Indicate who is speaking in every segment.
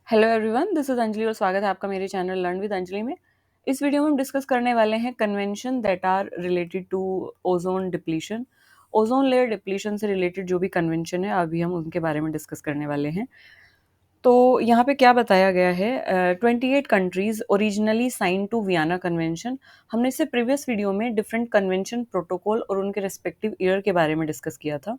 Speaker 1: Hello everyone, this is Anjali और स्वागत है आपका मेरे चैनल लर्न विद अंजलि में। इस वीडियो में हम डिस्कस करने वाले हैं convention that are related to ozone depletion. Ozone layer depletion से रिलेटेड जो भी कन्वेंशन है अभी हम उनके बारे में डिस्कस करने वाले हैं। तो यहाँ पे क्या बताया गया है, 28 countries originally sign to Vienna convention. हमने इससे प्रीवियस वीडियो में डिफरेंट कन्वेंशन प्रोटोकॉल और उनके रेस्पेक्टिव ईयर के बारे में डिस्कस किया था।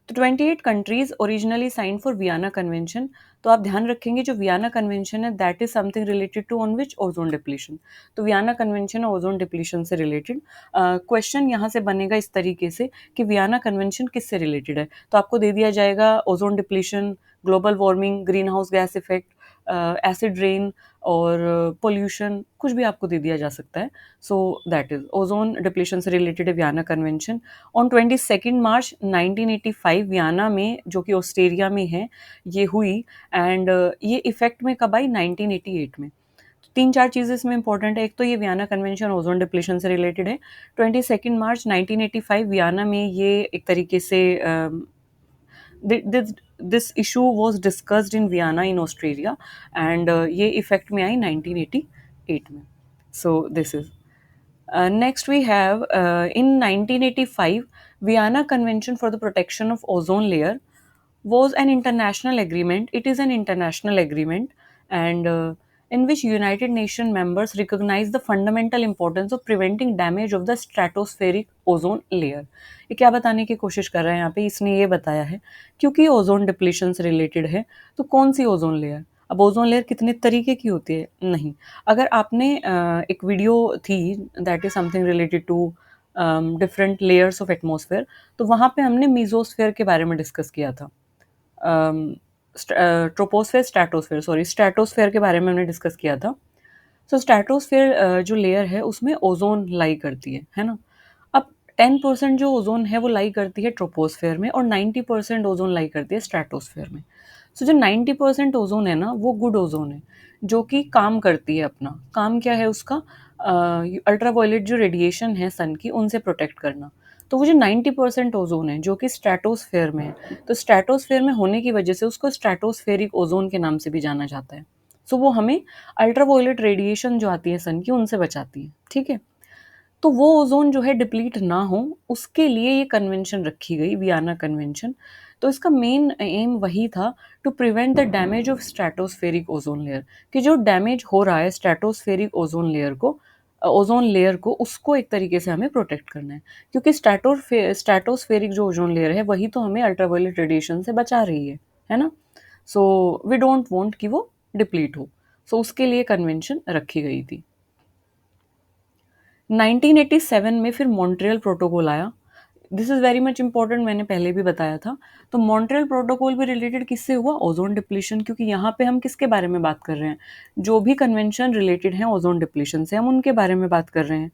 Speaker 1: तो 28 countries originally sign for Vienna convention. तो आप ध्यान रखेंगे जो वियना कन्वेंशन है that is something related to on which ozone depletion. तो वियना कन्वेंशन और ओजोन डिप्लीशन से रिलेटेड क्वेश्चन यहाँ से बनेगा इस तरीके से कि वियना कन्वेंशन किससे रिलेटेड है। तो आपको दे दिया जाएगा ozone depletion, global warming, green house gas effect, acid rain और पोल्यूशन, कुछ भी आपको दे दिया जा सकता है। So that is ozone depletion से रिलेटेड है Vienna convention. On 22 March 1985 Vienna में, जो कि ऑस्ट्रेलिया में है, ये हुई। एंड ये इफेक्ट में कब आई? 1988 में। तो तीन चार चीज़ें इसमें इंपॉर्टेंट है। एक तो ये वियना कन्वेंशन ओजोन डिप्लीशन से रिलेटेड है। 22 मार्च 1985 वियना में ये एक तरीके से this issue was discussed in Vienna in Australia and ये इफेक्ट में आई 1988 में। सो this is next we have in 1985 Vienna Convention for the Protection of Ozone Layer was an international agreement. It is an international agreement and in which United Nations members recognize the fundamental importance of preventing damage of the stratospheric ozone layer. ये क्या बताने की कोशिश कर रहा है यहाँ पे? इसने ये बताया है क्योंकि ओजोन डिप्लीशन से रिलेटेड है तो कौन सी ओजोन लेयर। अब ओजोन लेयर कितने तरीके की होती है? नहीं, अगर आपने एक वीडियो थी that is something related to different layers of atmosphere, तो वहाँ पे हमने मीजोस्फेयर के बारे में डिस्कस किया था। ट्रोपोस्फेयर स्ट्रैटोस्फेयर, सॉरी, स्ट्रैटोस्फेयर के बारे में हमने डिस्कस किया था। सो स्ट्रैटोस्फेयर जो लेयर है उसमें ओजोन लाई करती है ना। अब 10% जो ओजोन है वो लाई करती है ट्रोपोस्फेयर में और 90% ओजोन लाई करती है स्ट्रैटोस्फेयर में। सो जो 90% ओजोन है ना वो गुड ओजोन है, जो कि काम करती है। अपना काम क्या है उसका? अल्ट्रावायलेट जो रेडिएशन है सन की उनसे प्रोटेक्ट करना। तो वो जो 90% ओजोन है जो कि स्ट्रैटोस्फेयर में है, तो स्ट्रैटोस्फेयर में होने की वजह से उसको स्ट्रैटोस्फेरिक ओजोन के नाम से भी जाना जाता है। सो वो हमें अल्ट्रावायलेट रेडिएशन जो आती है सन की उनसे बचाती है। ठीक है, तो वो ओजोन जो है डिप्लीट ना हो उसके लिए ये कन्वेंशन रखी गई, वियना कन्वेंशन। तो इसका मेन एम वही था, to prevent the damage of stratospheric ozone layer, कि जो डैमेज हो रहा है स्ट्रैटोस्फेरिक ओजोन लेयर को, ओजोन लेयर को, उसको एक तरीके से हमें प्रोटेक्ट करना है। क्योंकि स्ट्रैटोस्फेरिक जो ओजोन लेयर है वही तो हमें अल्ट्रावायलेट रेडिएशन से बचा रही है ना। सो वी डोंट वांट कि वो डिप्लीट हो। सो उसके लिए कन्वेंशन रखी गई थी। 1987 में फिर मॉन्ट्रियल प्रोटोकॉल आया। This is very much important, मैंने पहले भी बताया था। तो मॉन्ट्रियल प्रोटोकॉल भी रिलेटेड किससे हुआ? Ozone depletion. क्योंकि यहाँ पे हम किसके बारे में बात कर रहे हैं? जो भी कन्वेंशन रिलेटेड हैं ओजोन डिप्लीशन से, हम उनके बारे में बात कर रहे हैं।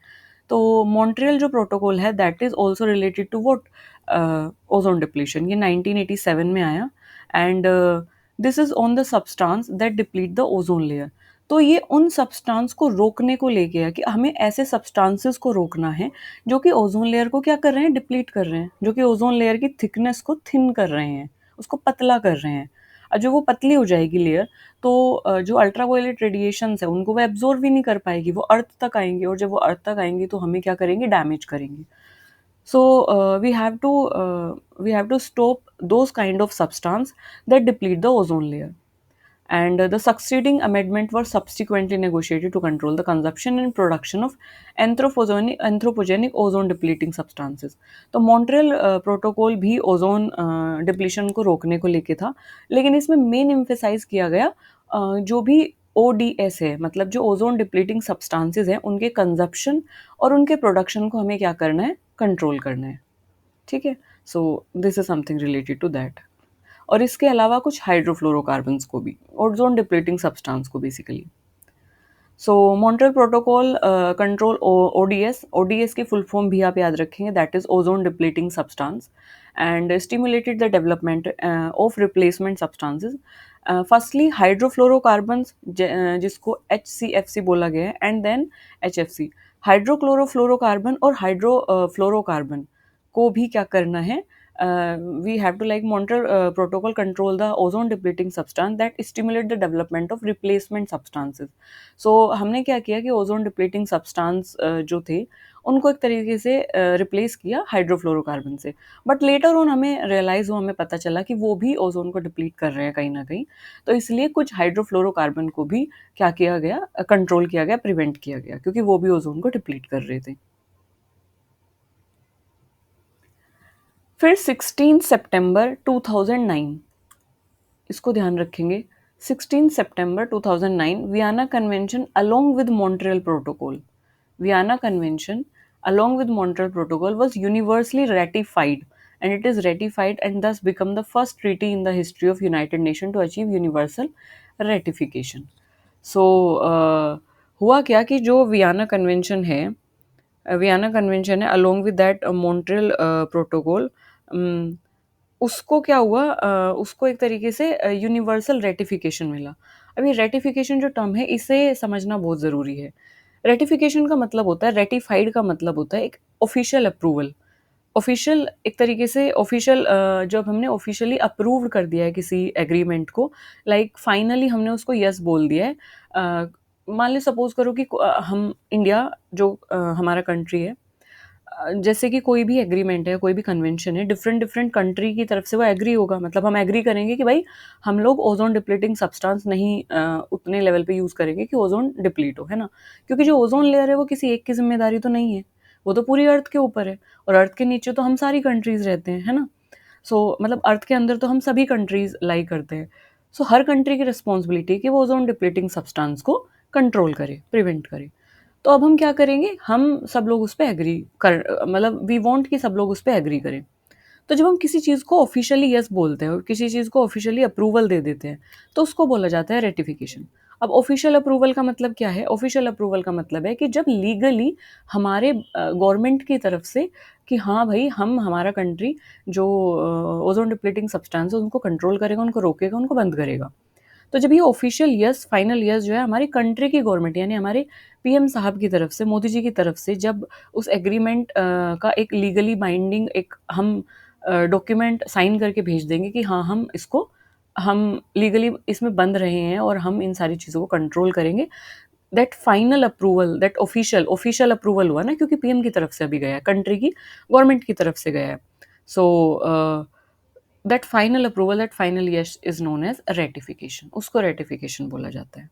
Speaker 1: तो मॉन्ट्रियल जो प्रोटोकॉल है that is also related to what? Ozone depletion. ये 1987 में आया and this is on the substance that deplete the ozone layer. तो ये उन सब्सटेंस को रोकने को लेके है कि हमें ऐसे सब्सटेंसेस को रोकना है जो कि ओजोन लेयर को क्या कर रहे हैं? डिप्लीट कर रहे हैं, जो कि ओजोन लेयर की थिकनेस को थिन कर रहे हैं, उसको पतला कर रहे हैं। और जो वो पतली हो जाएगी लेयर, तो जो अल्ट्रावायलेट रेडिएशंस है उनको वो एब्जॉर्ब भी नहीं कर पाएगी, वो अर्थ तक आएंगी, और जब वो अर्थ तक आएंगी तो हमें क्या करेंगे? डैमेज करेंगे। So we have to stop those kind of substance that deplete the ozone layer. And the succeeding amendment were subsequently negotiated to control the consumption and production of anthropogenic ozone depleting substances. तो Montreal protocol भी ozone depletion को रोकने को लेके था, लेकिन इसमें main emphasise किया गया जो भी ODS है, मतलब जो ओजोन डिप्लीटिंग सब्सटेंसेस हैं उनके कंजप्शन और उनके प्रोडक्शन को हमें क्या करना है? कंट्रोल करना है। ठीक है, so this is something related to that. और इसके अलावा कुछ हाइड्रोफ्लोरोकार्बन्स को भी, ओजोन डिप्लीटिंग सब्सटेंस को basically. So Montreal protocol control ODS की फुल फॉर्म भी आप याद रखेंगे, that is ozone depleting substance, and stimulated the development of replacement substances. Firstly hydrofluorocarbons, जिसको HCFC बोला गया है, एंड देन HFC। हाइड्रोक्लोरोफ्लोरोकार्बन और हाइड्रोफ्लोरोकार्बन को भी क्या करना है? we have to like Montreal protocol control the ozone depleting substance that stimulate the development of replacement substances. So हमने क्या किया कि ओजोन डिप्लीटिंग सब्सटेंस जो थे उनको एक तरीके से रिप्लेस किया हाइड्रोफ्लोरोकार्बन से, बट लेटर ऑन हमें रियलाइज हुआ, हमें पता चला कि वो भी ओजोन को डिप्लीट कर रहे हैं कहीं ना कहीं, तो इसलिए कुछ हाइड्रोफ्लोरोकार्बन को भी क्या किया गया, कंट्रोल किया गया, प्रिवेंट किया गया, क्योंकि वो भी ओजोन को डिप्लीट कर रहे थे। फिर 16 सितंबर 2009, इसको ध्यान रखेंगे, 16 सितंबर 2009 Vienna convention along with Montreal protocol, Vienna convention along with Montreal Protocol was universally ratified, and it is ratified and thus become the first treaty in the history of United Nations to achieve universal ratification. So हुआ क्या कि जो Vienna convention है, Vienna convention है along with that Montreal protocol, उसको क्या हुआ, उसको एक तरीके से यूनिवर्सल रेटिफिकेशन मिला। अभी रेटिफिकेशन जो टर्म है इसे समझना बहुत ज़रूरी है। रेटिफिकेशन का मतलब होता है, रेटिफाइड का मतलब होता है एक ऑफिशियल अप्रूवल। ऑफिशियल एक तरीके से ऑफिशियल, जब हमने ऑफिशियली अप्रूव कर दिया है किसी एग्रीमेंट को, लाइक फाइनली हमने उसको यस बोल दिया है। मान ली सपोज करो कि हम इंडिया जो हमारा कंट्री है, जैसे कि कोई भी एग्रीमेंट है, कोई भी कन्वेंशन है, डिफरेंट डिफरेंट कंट्री की तरफ से वो एग्री होगा, मतलब हम एग्री करेंगे कि भाई हम लोग ओजोन डिप्लीटिंग सब्सटेंस नहीं उतने लेवल पे यूज़ करेंगे कि ओजोन डिप्लीट हो, है ना, क्योंकि जो ओजोन लेयर है वो किसी एक की जिम्मेदारी तो नहीं है, वो तो पूरी अर्थ के ऊपर है, और अर्थ के नीचे तो हम सारी कंट्रीज रहते हैं, है ना। सो मतलब अर्थ के अंदर तो हम सभी कंट्रीज लाई करते हैं। सो हर कंट्री की रिस्पॉन्सिबिलिटी है कि वो ओजोन डिप्लीटिंग सब्सटेंस को कंट्रोल करे, प्रिवेंट करे। तो अब हम क्या करेंगे, हम सब लोग उस पे एग्री कर, मतलब वी वांट कि सब लोग उस पे एग्री करें। तो जब हम किसी चीज़ को ऑफिशियली यस बोलते हैं और किसी चीज़ को ऑफिशियली अप्रूवल दे देते हैं, तो उसको बोला जाता है रेटिफिकेशन। अब ऑफिशियल अप्रूवल का मतलब क्या है? ऑफिशियल अप्रूवल का मतलब है कि जब लीगली हमारे गवर्नमेंट की तरफ से कि हाँ भाई, हम हमारा कंट्री जो ओजोन डिप्लीटिंग सब्सटेंस है उनको कंट्रोल करेगा, उनको रोकेगा, उनको बंद करेगा। तो जब ये ऑफिशियल यस, फाइनल यस जो है हमारी कंट्री की गवर्नमेंट यानी हमारे पीएम साहब की तरफ से, मोदी जी की तरफ से, जब उस एग्रीमेंट का एक लीगली बाइंडिंग एक हम डॉक्यूमेंट साइन करके भेज देंगे कि हाँ हम लीगली इसमें बंध रहे हैं और हम इन सारी चीज़ों को कंट्रोल करेंगे, that final approval, that official official approval हुआ ना, क्योंकि पीएम की तरफ से अभी गया है, कंट्री की गवर्नमेंट की तरफ से गया है। So that final approval, that final yes is known as ratification, उसको रेटिफिकेशन बोला जाता है।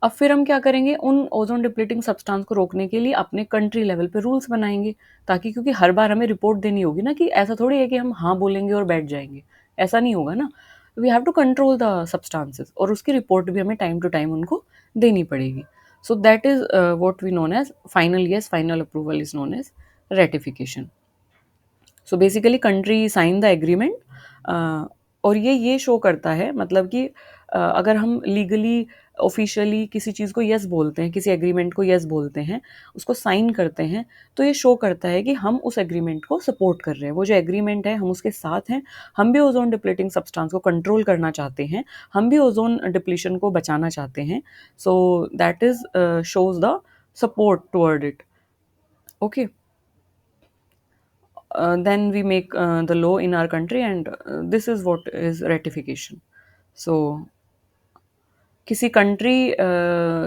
Speaker 1: अब फिर हम क्या करेंगे, उन ओजोन डिप्लीटिंग सब्सटेंस को रोकने के लिए अपने कंट्री लेवल पे रूल्स बनाएंगे, ताकि क्योंकि हर बार हमें रिपोर्ट देनी होगी ना, कि ऐसा थोड़ी है कि हम हाँ बोलेंगे और बैठ जाएंगे, ऐसा नहीं होगा ना। We have to control the substances, और उसकी रिपोर्ट भी हमें टाइम टू टाइम उनको देनी पड़ेगी। So that is what we known as final yes, final approval is known as ratification. So basically country sign the agreement, और ये show करता है, मतलब कि अगर हम लीगली ऑफिशियली किसी चीज़ को यस बोलते हैं, किसी एग्रीमेंट को यस बोलते हैं, उसको साइन करते हैं, तो ये शो करता है कि हम उस एग्रीमेंट को सपोर्ट कर रहे हैं, वो जो एग्रीमेंट है हम उसके साथ हैं, हम भी ओजोन डिप्लीटिंग सब्सटेंस को कंट्रोल करना चाहते हैं, हम भी ओजोन डिप्लीशन को बचाना चाहते हैं। सो that is shows the support toward it. Okay, then we make the law in our country, and this is what is ratification. So किसी कंट्री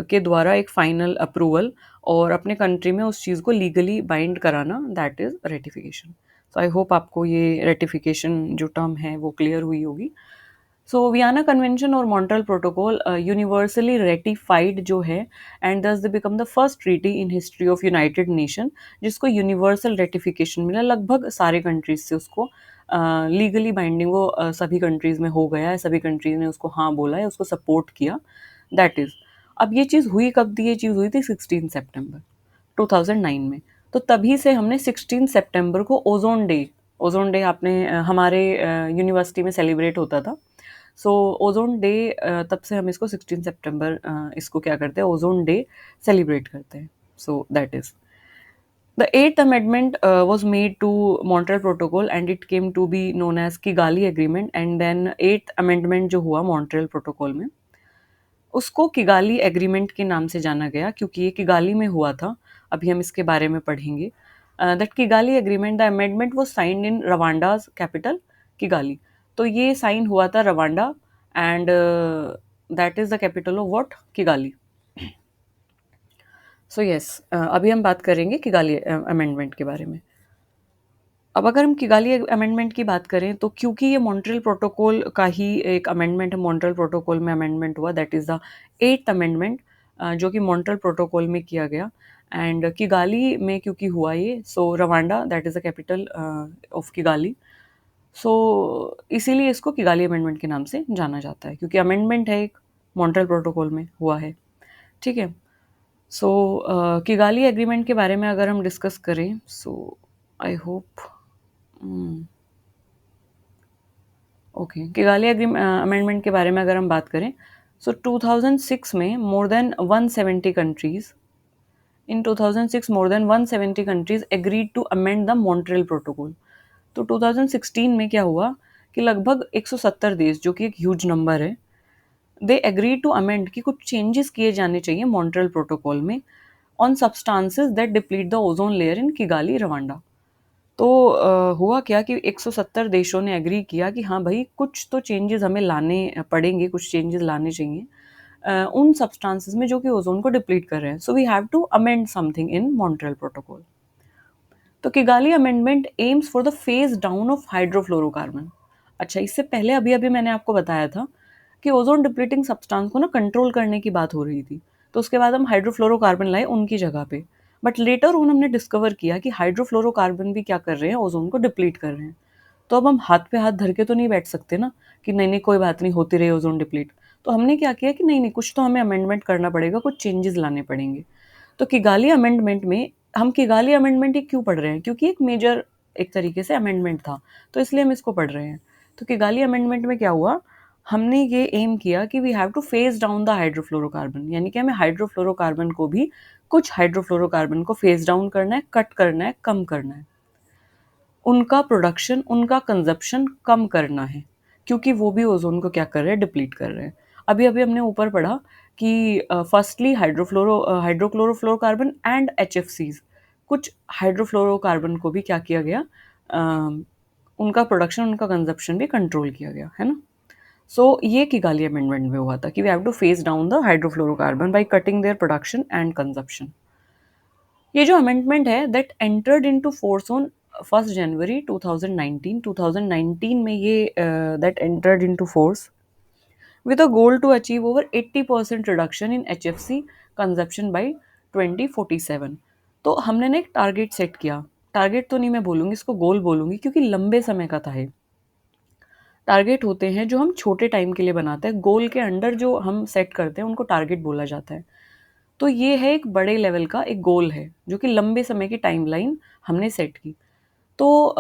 Speaker 1: के द्वारा एक फाइनल अप्रूवल और अपने कंट्री में उस चीज़ को लीगली बाइंड कराना, that is ratification. So I hope आपको ये रेटिफिकेशन जो टर्म है वो क्लियर हुई होगी। सो वियना कन्वेंशन और मॉन्ट्रियल प्रोटोकॉल यूनिवर्सली रेटिफाइड जो है, एंड दस they become the first treaty in history of United nation जिसको यूनिवर्सल रेटिफिकेशन मिला, लगभग सारे कंट्रीज से उसको लीगली बाइंडिंग वो सभी कंट्रीज में हो गया है, सभी कंट्रीज ने उसको हाँ बोला है, उसको सपोर्ट किया, दैट इज। अब ये चीज़ हुई कब थी? ये चीज़ हुई थी 16 सितंबर 2009 में। तो तभी से हमने 16 सितंबर को ओजोन डे, ओजोन डे आपने हमारे यूनिवर्सिटी में सेलिब्रेट होता था। सो ओजोन डे, तब से हम इसको 16 सितंबर इसको क्या करते हैं, ओजोन डे सेलिब्रेट करते हैं। सो that is the eighth amendment was made to Montreal Protocol and it came to be known as Kigali Agreement, and then eighth amendment जो हुआ Montreal Protocol में उसको किगाली एग्रीमेंट के नाम से जाना गया, क्योंकि ये किगाली में हुआ था। अभी हम इसके बारे में पढ़ेंगे। That Kigali agreement, the amendment was signed in Rwanda's capital Kigali. तो ये साइन हुआ था Rwanda, and that is the capital of what, Kigali. So yes, अभी हम बात करेंगे किगाली अमेंडमेंट के बारे में। अब अगर हम किगाली अमेंडमेंट की बात करें तो क्योंकि ये मॉन्ट्रियल प्रोटोकॉल का ही एक अमेंडमेंट है, मॉन्ट्रियल प्रोटोकॉल में अमेंडमेंट हुआ, that is the 8th amendment जो कि मॉन्ट्रियल प्रोटोकॉल में किया गया। एंड किगाली में क्योंकि हुआ ये, so Rwanda that is the capital of Kigali. So इसीलिए इसको किगाली अमेंडमेंट के नाम से जाना जाता है, क्योंकि अमेंडमेंट है एक, मॉन्ट्रियल प्रोटोकॉल में हुआ है। ठीक है। सो किगाली एग्रीमेंट के बारे में अगर हम डिस्कस करें, so I hope okay, Kigali amendment के बारे में अगर हम बात करें, सो 2006 में more than 170 countries, in 2006 more than 170 countries agreed to amend the Montreal protocol. तो 2016 में क्या हुआ कि लगभग 170 देश, जो कि एक ह्यूज नंबर है, दे एग्री टू अमेंड कि कुछ चेंजेस किए जाने चाहिए मॉन्ट्रियल प्रोटोकॉल में on substances that deplete the ozone layer in Kigali Rwanda. तो हुआ क्या कि 170 देशों ने एग्री किया कि हाँ भाई, कुछ तो चेंजेस हमें लाने पड़ेंगे, कुछ चेंजेस लाने चाहिए उन सब्सटेंसेस में जो कि ओजोन को डिप्लीट कर रहे हैं। So we have to amend something in Montreal protocol. तो Kigali amendment aims for the phase down of hydrofluorocarbon. अच्छा, इससे पहले अभी अभी मैंने आपको बताया था कि ओजोन डिप्लीटिंग सब्सटेंस को ना कंट्रोल करने की बात हो रही थी, तो उसके बाद हम हाइड्रोफ्लोरोकार्बन लाए उनकी जगह पे। बट लेटर ऑन हमने डिस्कवर किया कि हाइड्रोफ्लोरोकार्बन भी क्या कर रहे हैं, ओजोन को डिप्लीट कर रहे हैं। तो अब हम हाथ पे हाथ धर के तो नहीं बैठ सकते ना कि नहीं नहीं कोई बात नहीं, होती रही ओजोन डिप्लीट। तो हमने क्या किया कि नहीं नहीं, कुछ तो हमें अमेंडमेंट करना पड़ेगा, कुछ चेंजेस लाने पड़ेंगे। तो किगाली अमेंडमेंट में, हम किगाली अमेंडमेंट ही क्यों पढ़ रहे हैं, क्योंकि एक मेजर एक तरीके से अमेंडमेंट था, तो इसलिए हम इसको पढ़ रहे हैं। तो किगाली अमेंडमेंट में क्या हुआ, हमने ये एम किया कि we have to phase down the hydrofluorocarbon, यानी कि हमें हाइड्रोफ्लोरोकार्बन को भी, कुछ हाइड्रोफ्लोरोकार्बन को फेज डाउन करना है, कट करना है, कम करना है, उनका प्रोडक्शन, उनका कंजप्शन कम करना है, क्योंकि वो भी ओजोन को क्या कर रहे हैं, डिप्लीट कर रहे हैं। अभी अभी हमने ऊपर पढ़ा कि फर्स्टली हाइड्रोक्लोरोफ्लोरोकार्बन एंड HFCs, कुछ हाइड्रोफ्लोरोकार्बन को भी क्या किया गया, उनका प्रोडक्शन, उनका कंजप्शन भी कंट्रोल किया गया, है ना। सो ये किगाली अमेंडमेंट में हुआ था कि we have to phase down the hydrofluorocarbon by cutting their production and consumption. ये जो अमेंडमेंट है that entered into force on 1 January 2019, 2019 में ये that entered into force with a goal to achieve over 80% reduction in HFC consumption by 2047। तो हमने ना एक target set किया, टारगेट तो नहीं मैं बोलूँगी, इसको गोल बोलूँगी, क्योंकि लंबे समय का था ये। टारगेट होते हैं जो हम छोटे टाइम के लिए बनाते हैं, गोल के अंडर जो हम सेट करते हैं उनको टारगेट बोला जाता है। तो ये है एक बड़े लेवल का एक गोल है, जो कि लंबे समय की टाइमलाइन हमने सेट की। तो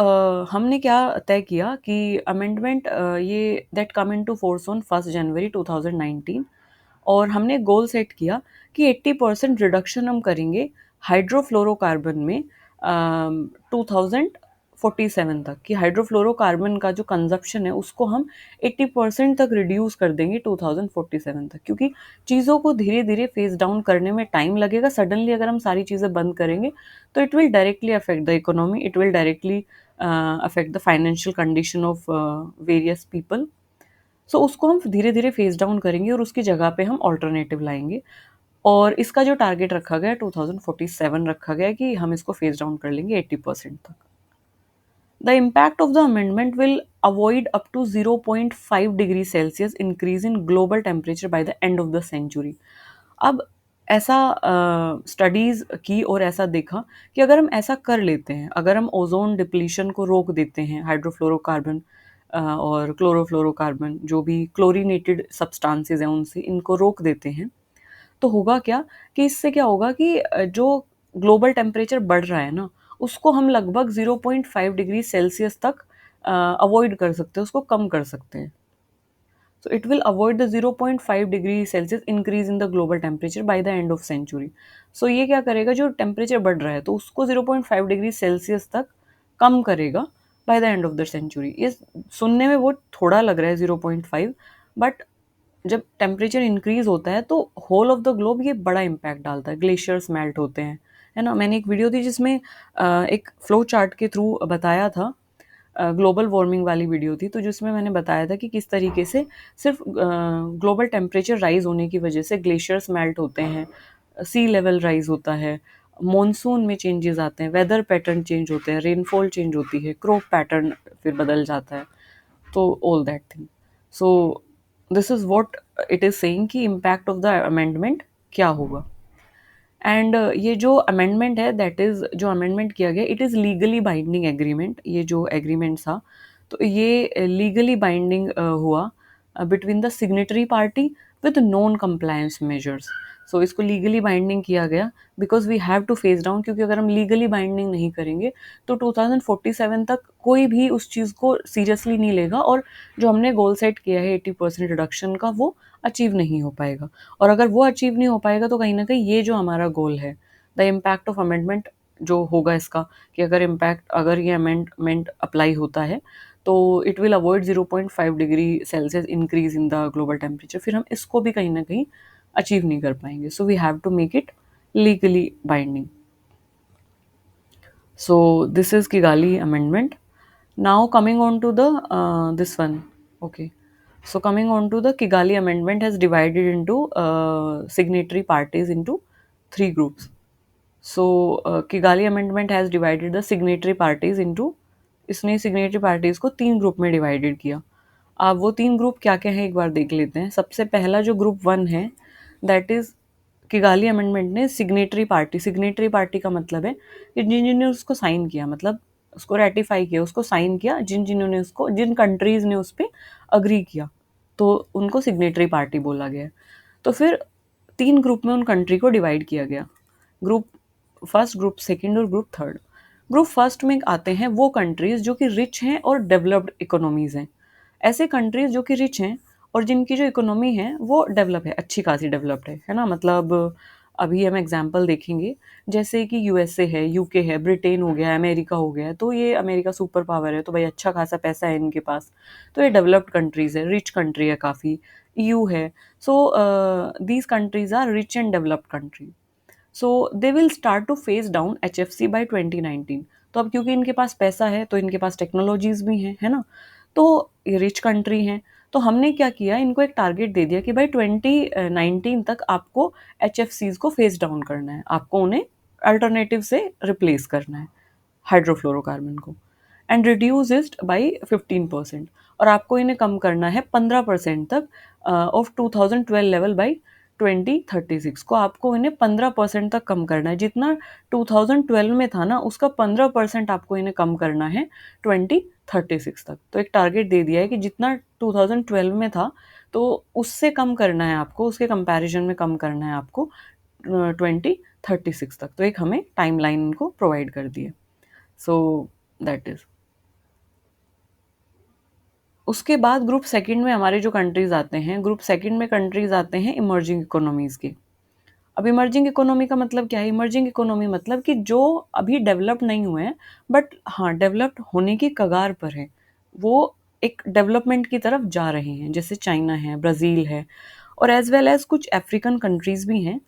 Speaker 1: हमने क्या तय किया कि अमेंडमेंट ये that come into force on 1 January 2019, और हमने गोल सेट किया कि 80% रिडक्शन हम करेंगे हाइड्रोफ्लोरोकार्बन में 2047 तक, कि हाइड्रोफ्लोरोकार्बन का जो कंजप्शन है उसको हम 80% तक रिड्यूस कर देंगे 2047 तक, क्योंकि चीज़ों को धीरे धीरे फेज डाउन करने में टाइम लगेगा। सडनली अगर हम सारी चीज़ें बंद करेंगे तो it will directly affect the economy, it will directly affect the financial condition of various people. So उसको हम धीरे धीरे फेज डाउन करेंगे और उसकी जगह पे हम ऑल्टरनेटिव लाएंगे। और इसका जो टारगेट रखा गया 2047 रखा गया कि हम इसको फेज डाउन कर लेंगे 80% तक। The impact of the amendment will avoid up to 0.5 degree Celsius increase in global temperature by the end of the century। अब ऐसा स्टडीज़ की और ऐसा देखा कि अगर हम ऐसा कर लेते हैं, अगर हम ओजोन डिप्लीशन को रोक देते हैं, हाइड्रोफ्लोरोकार्बन और क्लोरोफ्लोरोकार्बन जो भी क्लोरीनेटेड सब्सटेंसेस हैं उनसे इनको रोक देते हैं, तो होगा क्या कि इससे क्या होगा कि जो ग्लोबल टेम्परेचर बढ़ रहा है ना, उसको हम लगभग 0.5 डिग्री सेल्सियस तक अवॉइड कर सकते हैं, उसको कम कर सकते हैं। So it will avoid the 0.5 degree Celsius increase in the global temperature by the end of century. So ये क्या करेगा, जो टेम्परेचर बढ़ रहा है तो उसको 0.5 डिग्री सेल्सियस तक कम करेगा by the end of the century. ये सुनने में बहुत थोड़ा लग रहा है 0.5, बट जब टेम्परेचर इंक्रीज होता है तो होल ऑफ द ग्लोब ये बड़ा इम्पैक्ट डालता है। ग्लेशियर्स मेल्ट होते हैं, है ना। मैंने एक वीडियो दी जिसमें एक फ्लो चार्ट के थ्रू बताया था, ग्लोबल वार्मिंग वाली वीडियो थी, तो जिसमें मैंने बताया था कि किस तरीके से सिर्फ ग्लोबल टेम्परेचर राइज होने की वजह से ग्लेशियर्स मेल्ट होते हैं, सी लेवल राइज होता है, मॉनसून में चेंजेस आते हैं, वेदर पैटर्न चेंज होते हैं, रेनफॉल चेंज होती है, क्रॉप पैटर्न फिर बदल जाता है, तो all that thing. So this is what it is saying कि इम्पैक्ट ऑफ द अमेंडमेंट क्या होगा। एंड ये जो अमेंडमेंट है, दैट इज जो अमेंडमेंट किया गया, it is legally binding agreement. ये जो एग्रीमेंट था, तो ये लीगली बाइंडिंग हुआ between the signatory party with non compliance measures. So इसको लीगली बाइंडिंग किया गया because we have to phase down, क्योंकि अगर हम लीगली बाइंडिंग नहीं करेंगे तो 2047 तक कोई भी उस चीज़ को सीरियसली नहीं लेगा, और जो हमने गोल सेट किया है 80% रिडक्शन का, वो अचीव नहीं हो पाएगा। और अगर वो अचीव नहीं हो पाएगा तो कहीं ना कहीं ये जो हमारा गोल है, द इम्पैक्ट ऑफ अमेंडमेंट जो होगा इसका, कि अगर ये अमेंडमेंट अप्लाई होता है तो it will avoid 0.5 degree Celsius increase in the global temperature, फिर हम इसको भी कहीं ना कहीं अचीव नहीं कर पाएंगे। So we have to make it legally binding. So this is Kigali Amendment. Now coming on to the this one. Okay. So coming on to the Kigali Amendment has divided into signatory parties into three groups. So Kigali Amendment has divided the signatory parties into, इसने signatory parties को तीन group में divided किया। अब वो तीन group क्या क्या है एक बार देख लेते हैं। सबसे पहला जो ग्रुप वन है, दैट इज किगाली अमेंडमेंट ने सिग्नेटरी पार्टी का मतलब है कि जिन जिन्होंने उसको साइन किया, मतलब उसको रेटिफाई किया, उसको साइन किया, जिन कंट्रीज ने उस पर अग्री किया, तो उनको सिग्नेटरी पार्टी बोला गया। तो फिर तीन ग्रुप में उन कंट्री को डिवाइड किया गया, ग्रुप फर्स्ट, ग्रुप सेकंड और ग्रुप थर्ड। ग्रुप फर्स्ट में आते हैं वो कंट्रीज जो कि रिच हैं और डेवलप्ड इकोनॉमीज हैं। ऐसे कंट्रीज जो कि रिच हैं और जिनकी जो इकोनॉमी है वो डेवलप है, अच्छी खासी डेवलप्ड है ना। मतलब अभी हम एग्जांपल देखेंगे, जैसे कि यूएसए है, यूके है, ब्रिटेन हो गया, अमेरिका हो गया, तो ये अमेरिका सुपर पावर है, तो भाई अच्छा खासा पैसा है इनके पास, तो ये डेवलप्ड कंट्रीज है, रिच कंट्री है काफ़ी। ईयू है। So these countries are rich and developed country. So they will start to phase down HFC by 2019। तो अब क्योंकि इनके पास पैसा है तो इनके पास टेक्नोलॉजीज भी हैं, है ना, तो ये रिच कंट्री हैं। तो हमने क्या किया, इनको एक टारगेट दे दिया कि भाई 2019 तक आपको HFCs को फेस डाउन करना है, आपको उन्हें अल्टरनेटिव से रिप्लेस करना है, हाइड्रोफ्लोरोकार्बन को, एंड रिड्यूस इट बाई 15%। और आपको इन्हें कम करना है 15% तक ऑफ 2012 लेवल बाई 2036 को, आपको इन्हें 15% तक कम करना है। जितना 2012 में था ना, उसका 15% आपको इन्हें कम करना है 2036 तक। तो एक टारगेट दे दिया है कि जितना 2012 में था तो उससे कम करना है आपको, उसके कंपैरिजन में कम करना है आपको 2036 तक। तो एक हमें टाइम लाइन को प्रोवाइड कर दी है। So that is. उसके बाद ग्रुप सेकंड में हमारे जो कंट्रीज आते हैं, ग्रुप सेकंड में कंट्रीज आते हैं इमर्जिंग इकोनॉमीज के। अब इमर्जिंग इकोनॉमी का मतलब क्या है? इमर्जिंग इकोनॉमी मतलब कि जो अभी डेवलप नहीं हुए हैं बट हाँ डेवलप्ड होने की कगार पर है, वो एक डेवलपमेंट की तरफ जा रहे हैं, जैसे चाइना है, ब्राज़ील है, और एज वेल एज कुछ अफ्रीकन कंट्रीज भी हैं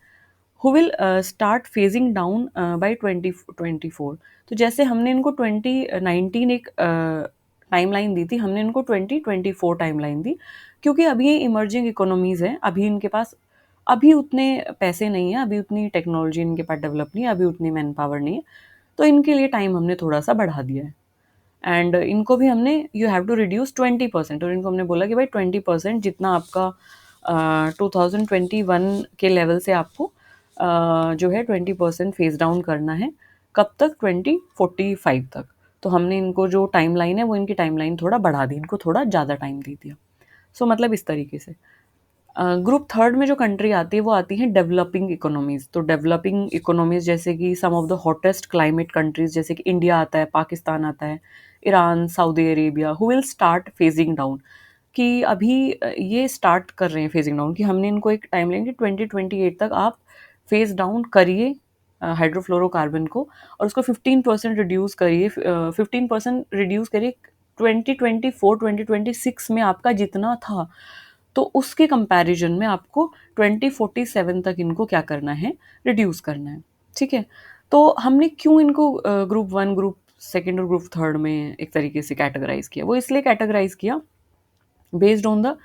Speaker 1: who will start phasing down by 2024। तो जैसे हमने इनको 2019 एक टाइमलाइन दी थी, हमने इनको 2024 टाइमलाइन दी, क्योंकि अभी ये इमर्जिंग इकोनॉमीज हैं, अभी इनके पास अभी उतने पैसे नहीं है, अभी उतनी टेक्नोलॉजी इनके पास डेवलप नहीं है, अभी उतनी मैन पावर नहीं है, तो इनके लिए टाइम हमने थोड़ा सा बढ़ा दिया है। एंड इनको भी हमने यू हैव टू रिड्यूस 20%, और इनको हमने बोला कि भाई 20% जितना आपका 2021 के लेवल से आपको जो है 20% फेज डाउन करना है। कब तक? 2045 तक। तो हमने इनको जो टाइम लाइन है वो इनकी टाइम लाइन थोड़ा बढ़ा दी, इनको थोड़ा ज़्यादा टाइम दे दिया। सो मतलब इस तरीके से। ग्रुप थर्ड में जो कंट्री आती है वो आती हैं डेवलपिंग इकोनॉमीज़। तो डेवलपिंग इकोनॉमीज़ जैसे कि some of the hottest climate countries, जैसे कि इंडिया आता है, पाकिस्तान आता है, Iran, Saudi Arabia, who will start phasing down, कि अभी ये स्टार्ट कर रहे हैं फेजिंग डाउन, कि हमने इनको एक टाइम लेंगे 2028 तक आप फेज डाउन करिए हाइड्रोफ्लोरोकार्बन को, और उसको 15% रिड्यूस करिए, 15% रिड्यूस करिए 2024-2026 में आपका जितना था, तो उसके कंपैरिजन में आपको 2047 तक इनको क्या करना है? रिड्यूस करना है। ठीक है। तो हमने क्यों इनको ग्रुप 1, ग्रुप सेकंड और ग्रुप थर्ड में एक तरीके से कैटेगराइज़ किया? वो इसलिए कैटेगराइज़ किया बेस्ड ऑन द,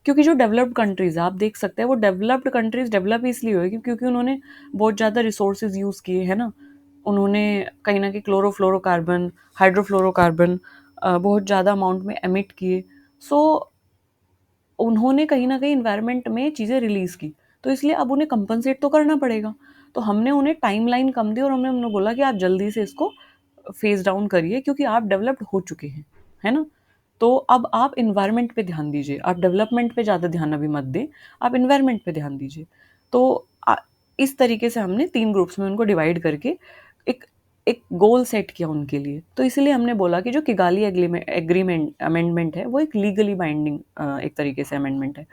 Speaker 1: क्योंकि जो डेवलप्ड कंट्रीज़ आप देख सकते हैं वो डेवलप्ड कंट्रीज़ डेवलप इसलिए हुई क्योंकि उन्होंने बहुत ज़्यादा रिसोर्सेज यूज़ किए, है ना? उन्होंने कहीं न कहीं क्लोरोफ्लोरोकार्बन, हाइड्रोफ्लोरोकार्बन बहुत ज़्यादा अमाउंट में एमिट किए। सो उन्होंने कहीं न कहीं एनवायरनमेंट में चीज़ें रिलीज़ की, तो इसलिए अब उन्हें कंपनसेट तो करना पड़ेगा। तो हमने उन्हें टाइमलाइन कम दी और हमने उन्हें बोला कि आप जल्दी से इसको फेज़ डाउन करिए क्योंकि आप डेवलप्ड हो चुके हैं, है ना? तो अब आप एनवायरनमेंट पे ध्यान दीजिए, आप डेवलपमेंट पे ज़्यादा ध्यान अभी मत दें, आप एनवायरनमेंट पे ध्यान दीजिए। तो इस तरीके से हमने 3 ग्रुप्स में उनको डिवाइड करके एक एक गोल सेट किया उनके लिए। तो इसीलिए हमने बोला कि जो किगाली एग्रीमेंट अमेंडमेंट है, वो एक लीगली बाइंडिंग एक तरीके से अमेंडमेंट है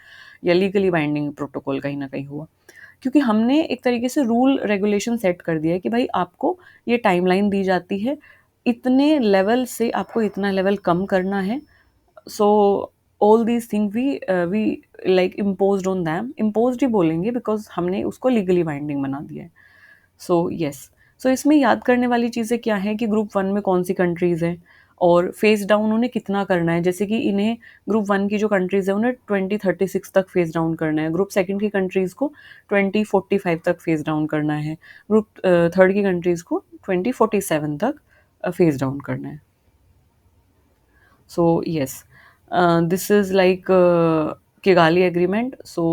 Speaker 1: या लीगली बाइंडिंग प्रोटोकॉल कहीं न कहीं हुआ। क्योंकि हमने एक तरीके से रूल रेगुलेशन सेट कर दिया है कि भाई आपको ये टाइमलाइन दी जाती है, इतने लेवल से आपको इतना लेवल कम करना है। So all these thing we like imposed on them, imposed ही बोलेंगे बिकॉज़ हमने उसको लीगली बाइंडिंग बना दिया है। सो येस, सो इसमें याद करने वाली चीज़ें क्या हैं कि ग्रुप 1 में कौन-सी कंट्रीज़ हैं और फेज़ डाउन उन्हें कितना करना है। जैसे कि इन्हें ग्रुप 1 की जो कंट्रीज़ हैं उन्हें 2036 तक फेज़ डाउन करना है। ग्रुप सेकंड की कंट्रीज़ को 2045 तक फेज़ डाउन करना है। ग्रुप थर्ड की कंट्रीज़ को 2047 तक फेज़ डाउन करना है। So yes, this is like Kigali Agreement. So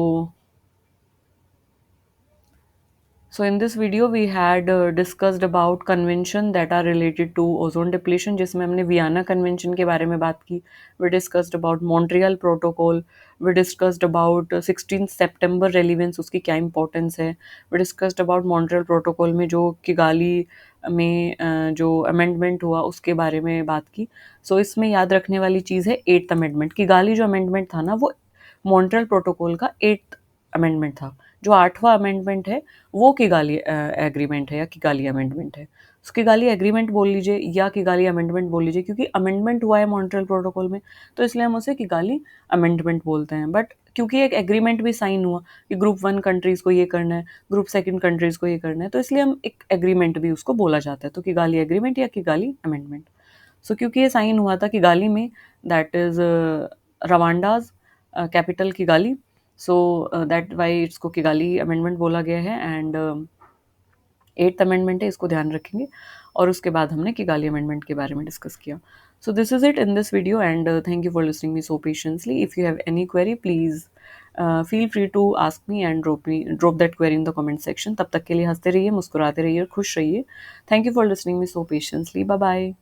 Speaker 1: in this video we had discussed about convention that are related to ozone depletion, जिसमें हमने वियना कन्वेंशन के बारे में बात की. We discussed about Montreal Protocol. We discussed about 16 September relevance, उसकी क्या importance है. We discussed about Montreal Protocol में जो किगाली में जो अमेंडमेंट हुआ उसके बारे में बात की. सो इसमें याद रखने वाली चीज़ है 8th अमेंडमेंट. किगाली जो अमेंडमेंट था ना वो मॉन्ट्रियल प्रोटोकॉल का 8th अमेंडमेंट था. जो 8वां अमेंडमेंट है वो किगाली एग्रीमेंट है या किगाली अमेंडमेंट है. सो किगाली एग्रीमेंट बोल लीजिए या किगाली अमेंडमेंट बोल लीजिए क्योंकि अमेंडमेंट हुआ है मॉन्ट्रियल प्रोटोकॉल में, तो इसलिए हम उसे किगाली अमेंडमेंट बोलते हैं. बट क्योंकि एक एग्रीमेंट भी साइन हुआ कि ग्रुप 1 कंट्रीज़ को ये करना है, ग्रुप सेकंड कंट्रीज़ को ये करना है, तो इसलिए हम एक एग्रीमेंट भी उसको बोला जाता है. तो किगाली एग्रीमेंट या किगाली अमेंडमेंट. सो क्योंकि ये साइन हुआ था किगाली में, that is Rwanda's capital Kigali. So that why इसको किगाली अमेंडमेंट बोला गया है. एंड 8th अमेंडमेंट है, इसको ध्यान रखेंगे. और उसके बाद हमने किगाली अमेंडमेंट के बारे में डिस्कस किया. So this is it in this video and thank you for listening me so patiently. If you have any query please feel free to ask me and drop that query in the comment section. तब तक के लिए हंसते रहिए, मुस्कुराते रहिए, खुश रहिए. Thank you for listening me so patiently. Bye bye.